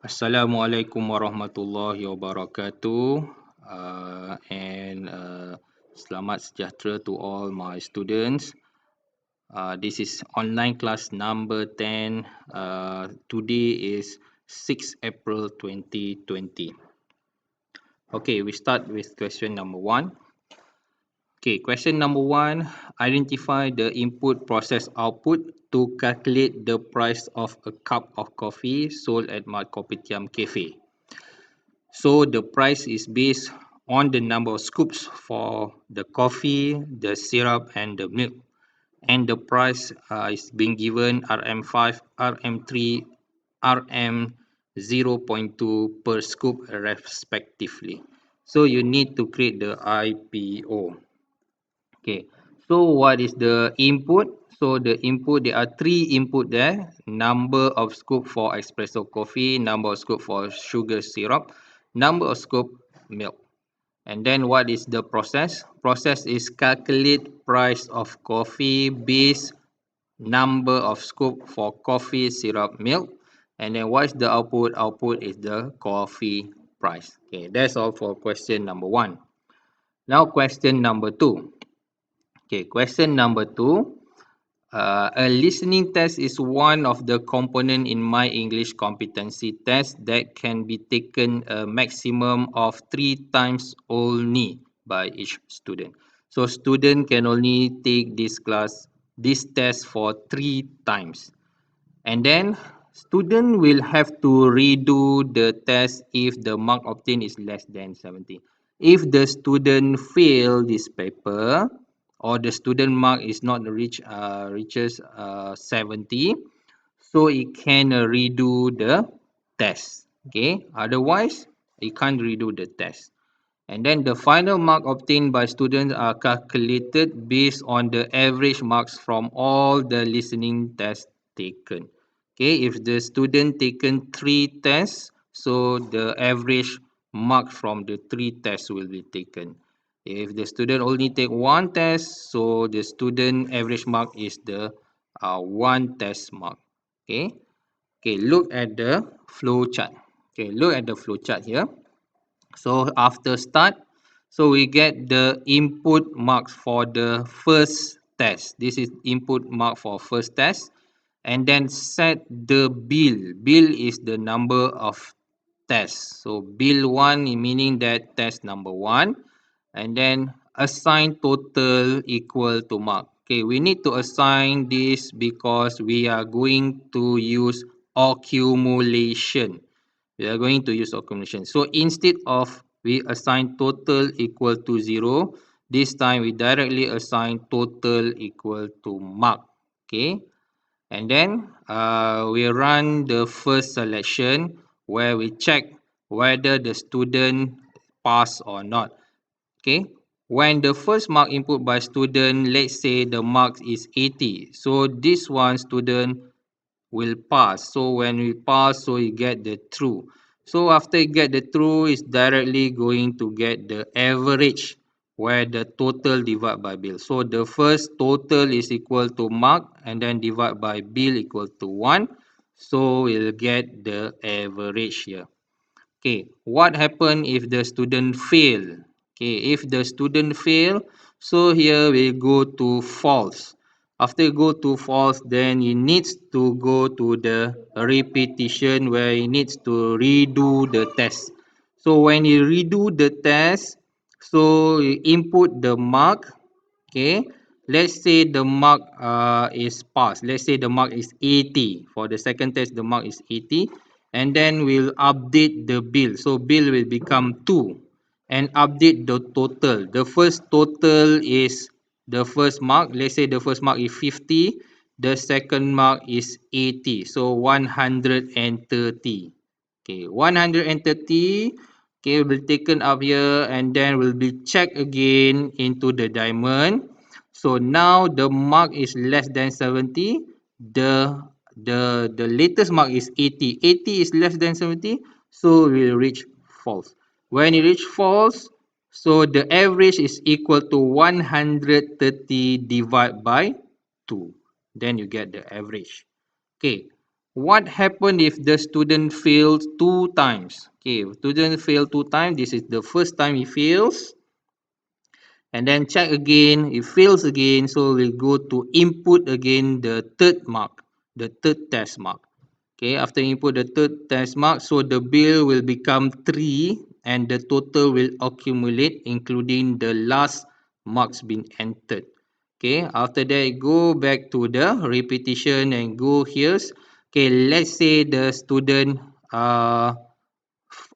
Assalamualaikum warahmatullahi wabarakatuh and selamat sejahtera to all my students. This is online class number 10. Today is 6 April 2020. Okay, we start with question number 1. Okay, question number 1. Identify the input process output to calculate the price of a cup of coffee sold at Mat Kopitiam Cafe. So the price is based on the number of scoops for the coffee, the syrup and the milk. And the price is being given RM5, RM3, RM0.2 per scoop respectively. So you need to create the IPO. Okay, so what is the input? So the input, there are three input there: number of scoop for espresso coffee, number of scoop for sugar syrup, number of scoop milk. And then what is the process? Process is calculate price of coffee based number of scoop for coffee, syrup, milk. And then what is the output? Output is the coffee price. Okay, that's all for question number 1. Now question number 2. Okay, question number 2. A listening test is one of the component in my English competency test that can be taken a maximum of 3 times only by each student. So student can only take this test for 3 times. And then student will have to redo the test if the mark obtained is less than 70. If the student fail this paper or the student mark is not reaches 70, so it can redo the test. Okay, otherwise it can't redo the test. And then the final mark obtained by students are calculated based on the average marks from all the listening tests taken. Okay, if the student taken 3 tests, so the average mark from the 3 tests will be taken. If the student only take 1 test, so the student average mark is the 1 test mark. Okay, okay, look at the flow chart. Okay, look at the flow chart here. So after start, so we get the input marks for the first test. This is input mark for first test. And then set the bill. Bill is the number of tests. So bill 1 meaning that test number 1. And then assign total equal to mark. Okay, we need to assign this because we are going to use accumulation. We are going to use accumulation. So instead of we assign total equal to 0, this time we directly assign total equal to mark. Okay, and then we run the first selection where we check whether the student pass or not. Okay, when the first mark input by student, let's say the mark is 80, so this one student will pass. So when we pass, so you get the true. So after you get the true, it's directly going to get the average where the total divide by bill. So the first total is equal to mark and then divide by bill equal to 1. So we'll get the average here. Okay, what happen if the student fail? Okay, if the student fail, so here we go to false. After you go to false, then you needs to go to the repetition where you needs to redo the test. So when you redo the test, so you input the mark. Okay, let's say the mark is passed. Let's say the mark is 80. For the second test, the mark is 80. And then we'll update the bill. So bill will become 2 and update the total. The first total is the first mark. Let's say the first mark is 50. The second mark is 80. So 130. Okay, 130. Okay, will be taken up here and then will be checked again into the diamond. So now the mark is less than 70. The latest mark is 80. 80 is less than 70, so we will reach false. When you reach false, so the average is equal to 130 divided by 2. Then you get the average. Okay. What happened if the student fails 2 times? Okay, student fail 2 times. This is the first time he fails. And then check again, it fails again. So we'll go to input again the third mark, the third test mark. Okay, after input the third test mark, so the bill will become 3 and the total will accumulate including the last marks been entered. Okay, after that go back to the repetition and go here. Okay, let's say the student uh,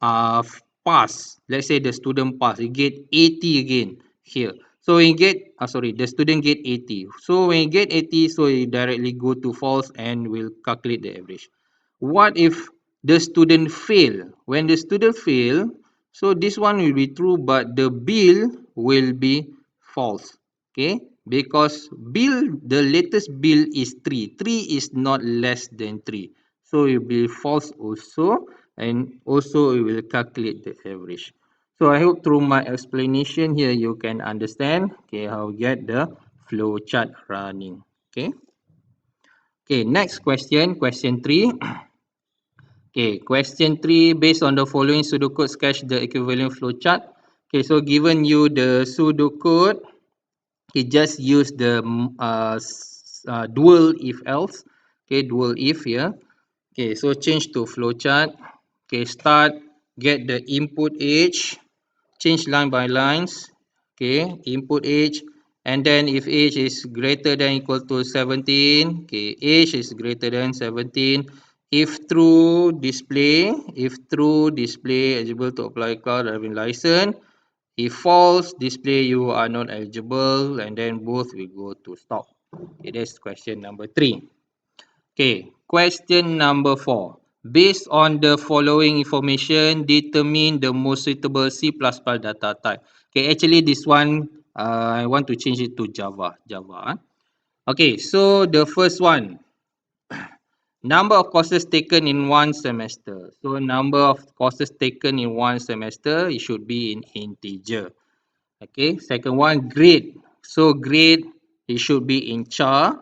pass. Let's say the student pass, he get 80 again here. So when he get, sorry, the student get 80. So when he get 80, so he directly go to false and will calculate the average. What if the student fail? When the student fail, so this one will be true, but the bill will be false. Okay, because bill, the latest bill is 3. 3 is not less than 3. So it will be false also, and also it will calculate the average. So I hope through my explanation here you can understand okay how we get the flow chart running. Okay. Okay, next question, question 3. Okay, question 3, based on the following pseudocode, sketch the equivalent flow chart. Okay, so given you the pseudocode, you just use the dual if else. Okay, dual if here. Okay, so change to flowchart. Okay, start, get the input age, change line by lines. Okay, input age, and then if age is greater than equal to 17, okay, age is greater than 17. If true display eligible to apply car driving license. If false, display you are not eligible, and then both will go to stop. Okay, that's question number 3. Okay, question number 4. Based on the following information, determine the most suitable C++ data type. Okay, actually this one, I want to change it to Java. Okay, so the first one, number of courses taken in one semester. So number of courses taken in one semester, it should be in integer. Okay, second one, grade. So grade, it should be in char.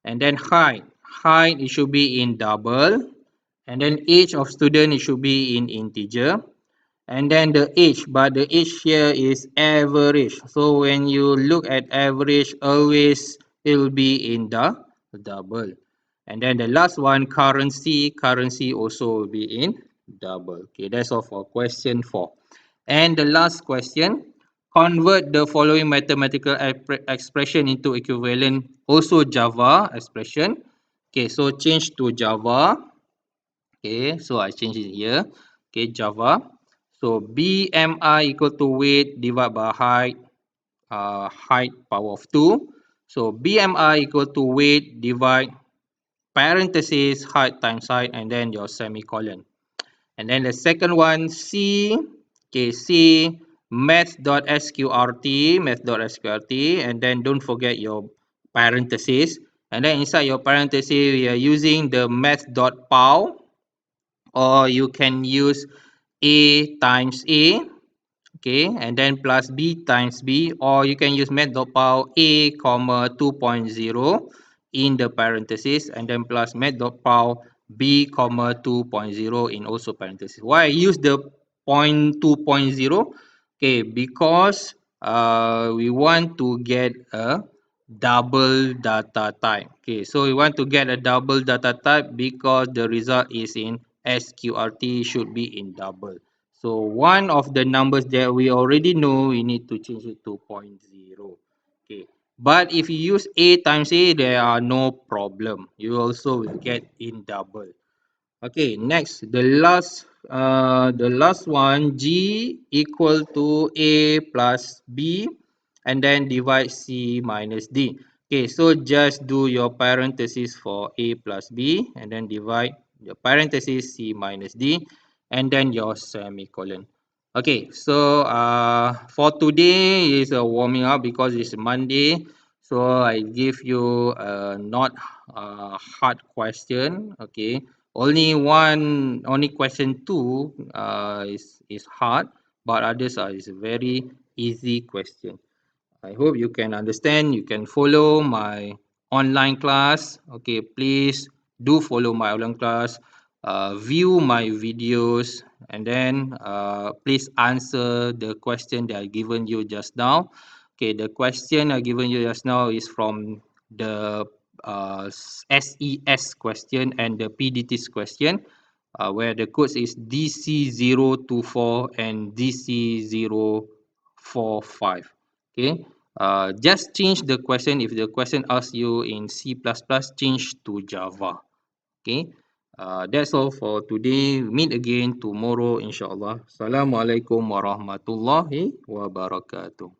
And then height it should be in double. And then age of student it should be in integer. And then the age, but the age here is average. So when you look at average, always it will be in the double. And then the last one, currency also will be in double. Okay, that's all for question 4. And the last question, convert the following mathematical expression into equivalent also Java expression. Okay, so change to Java. Okay, so I change it here. Okay, Java. So BMI equal to weight divided by height power of 2. So BMI equal to weight divide parenthesis height times height and then your semicolon. And then the second one, C math.sqrt, and then don't forget your parenthesis. And then inside your parenthesis, we are using the math.pow, or you can use A times A, okay, and then plus B times B, or you can use math.pow A, comma 2.0 in the parenthesis, and then plus math.pow B, comma 2.0 in also parenthesis. Why I use the point 2.0? Okay, because we want to get a double data type. Okay, so we want to get a double data type because the result is in SQRT should be in double. So one of the numbers that we already know, we need to change it to 0.0. Okay. But if you use A times A, there are no problem. You also will get in double. Okay, next, the last one, G equal to A plus B, and then divide C minus D. Okay, so just do your parenthesis for A plus B, and then divide the parenthesis C minus D, and then your semicolon. Okay, so for today is a warming up because it's Monday. So I give you a not hard question. Okay, only question 2 is hard, but others are is very easy question. I hope you can understand, you can follow my online class. Okay, please do follow my online class, view my videos, and then please answer the question that I given you just now. Okay, the question I given you just now is from the SES question and the PDTs question, where the codes is DC024 and DC045. Okay, just change the question. If the question asks you in C++, change to Java. Okay, that's all for today. Meet again tomorrow, inshallah. Assalamualaikum warahmatullahi wabarakatuh.